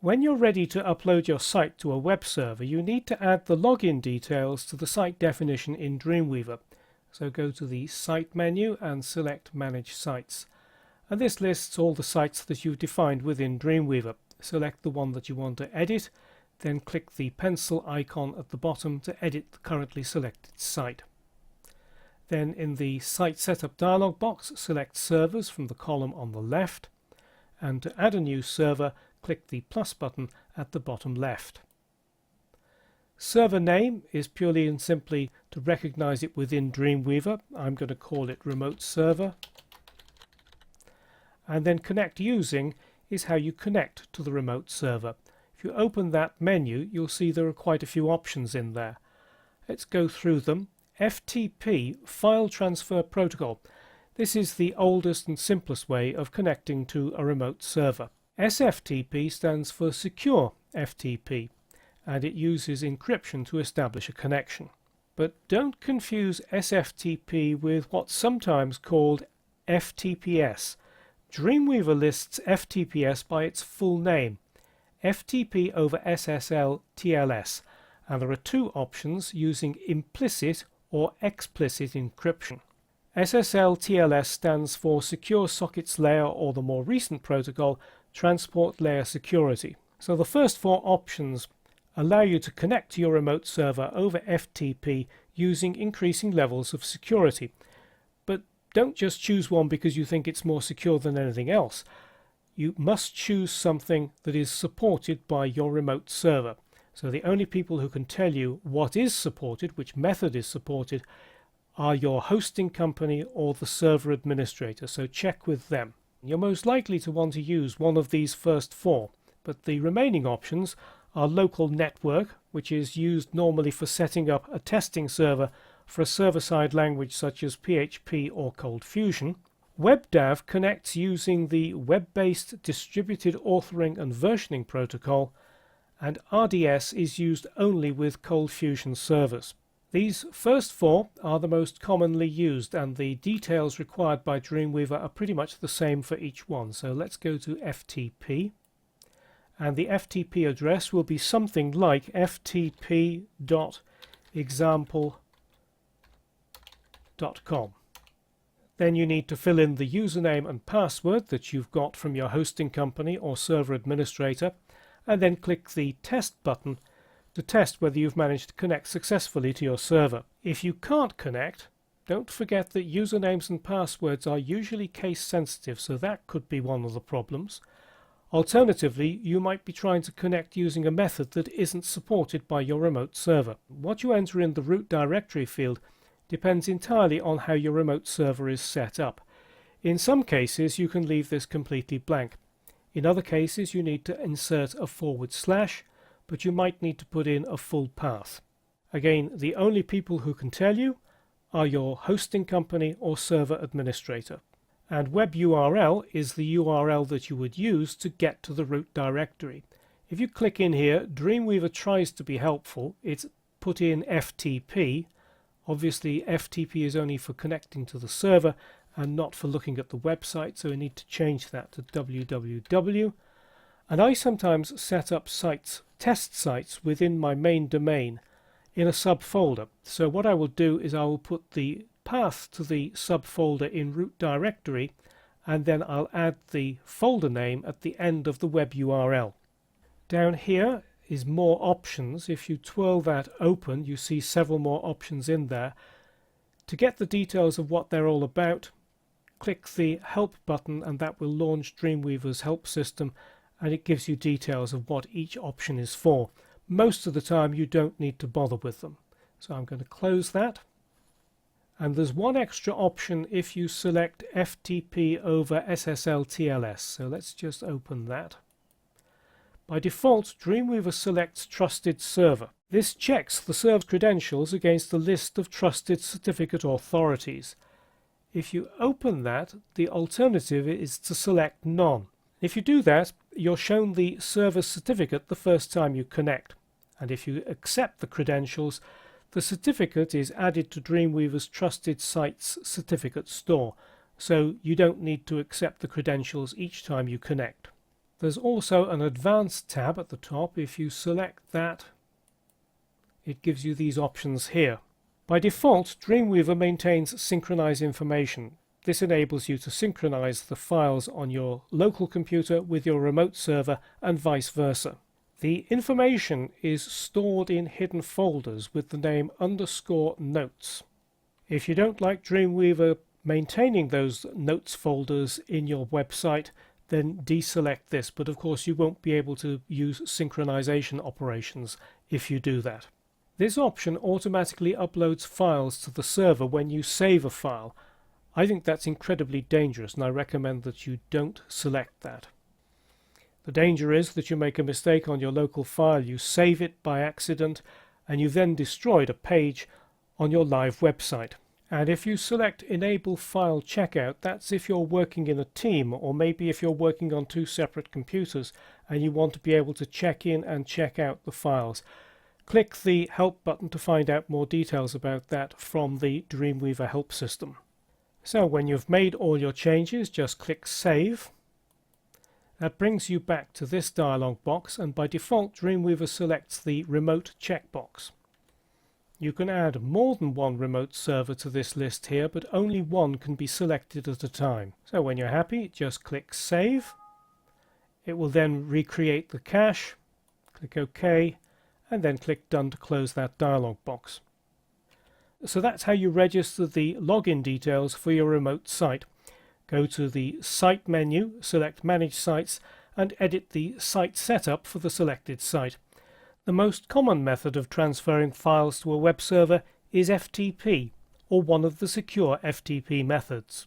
When you're ready to upload your site to a web server, you need to add the login details to the site definition in Dreamweaver. So go to the Site menu and select Manage Sites. And this lists all the sites that you've defined within Dreamweaver. Select the one that you want to edit, then click the pencil icon at the bottom to edit the currently selected site. Then in the Site Setup dialog box, select Servers from the column on the left, and to add a new server, click the plus button at the bottom left. Server name is purely and simply to recognize it within Dreamweaver. I'm going to call it Remote Server. And then Connect Using is how you connect to the remote server. If you open that menu, you'll see there are quite a few options in there. Let's go through them. FTP, File Transfer Protocol. This is the oldest and simplest way of connecting to a remote server. SFTP stands for Secure FTP, and it uses encryption to establish a connection. But don't confuse SFTP with what's sometimes called FTPS. Dreamweaver lists FTPS by its full name, FTP over SSL TLS, and there are two options using implicit or explicit encryption. SSL TLS stands for Secure Sockets Layer, or the more recent protocol, Transport Layer Security. So the first four options allow you to connect to your remote server over FTP using increasing levels of security. But don't just choose one because you think it's more secure than anything else. You must choose something that is supported by your remote server. So the only people who can tell you what is supported, which method is supported, are your hosting company or the server administrator. So check with them. You're most likely to want to use one of these first four, but the remaining options are local network, which is used normally for setting up a testing server for a server-side language such as PHP or Cold Fusion. WebDAV connects using the web-based distributed authoring and versioning protocol, and RDS is used only with Cold Fusion servers. These first four are the most commonly used, and the details required by Dreamweaver are pretty much the same for each one. So let's go to FTP, and the FTP address will be something like ftp.example.com. Then you need to fill in the username and password that you've got from your hosting company or server administrator, and then click the Test button to test whether you've managed to connect successfully to your server. If you can't connect, don't forget that usernames and passwords are usually case sensitive, so that could be one of the problems. Alternatively, you might be trying to connect using a method that isn't supported by your remote server. What you enter in the root directory field depends entirely on how your remote server is set up. In some cases, you can leave this completely blank. In other cases, you need to insert a /, but you might need to put in a full path. Again, the only people who can tell you are your hosting company or server administrator. And web URL is the URL that you would use to get to the root directory. If you click in here, Dreamweaver tries to be helpful. It's put in FTP. Obviously, FTP is only for connecting to the server and not for looking at the website, so we need to change that to www. And I sometimes set up sites, test sites within my main domain in a subfolder. So what I will do is I will put the path to the subfolder in root directory, and then I'll add the folder name at the end of the web URL. Down here is more options. If you twirl that open, you see several more options in there. To get the details of what they're all about, click the Help button, and that will launch Dreamweaver's help system, and it gives you details of what each option is for. Most of the time you don't need to bother with them. So I'm going to close that. And there's one extra option if you select FTP over SSL TLS. So let's just open that. By default, Dreamweaver selects Trusted Server. This checks the server's credentials against a list of trusted certificate authorities. If you open that, the alternative is to select None. If you do that, you're shown the server certificate the first time you connect. And if you accept the credentials, the certificate is added to Dreamweaver's Trusted Sites certificate store, so you don't need to accept the credentials each time you connect. There's also an Advanced tab at the top. If you select that, it gives you these options here. By default, Dreamweaver maintains synchronized information. This enables you to synchronize the files on your local computer with your remote server and vice versa. The information is stored in hidden folders with the name _notes. If you don't like Dreamweaver maintaining those notes folders in your website, then deselect this, but of course you won't be able to use synchronization operations if you do that. This option automatically uploads files to the server when you save a file. I think that's incredibly dangerous, and I recommend that you don't select that. The danger is that you make a mistake on your local file, you save it by accident, and you've then destroyed a page on your live website. And if you select Enable File Checkout, that's if you're working in a team, or maybe if you're working on two separate computers and you want to be able to check in and check out the files. Click the Help button to find out more details about that from the Dreamweaver help system. So when you've made all your changes, just click Save. That brings you back to this dialog box, and by default Dreamweaver selects the Remote checkbox. You can add more than one remote server to this list here, but only one can be selected at a time. So when you're happy, just click Save. It will then recreate the cache. Click OK, and then click Done to close that dialog box. So that's how you register the login details for your remote site. Go to the Site menu, select Manage Sites, and edit the site setup for the selected site. The most common method of transferring files to a web server is FTP, or one of the secure FTP methods.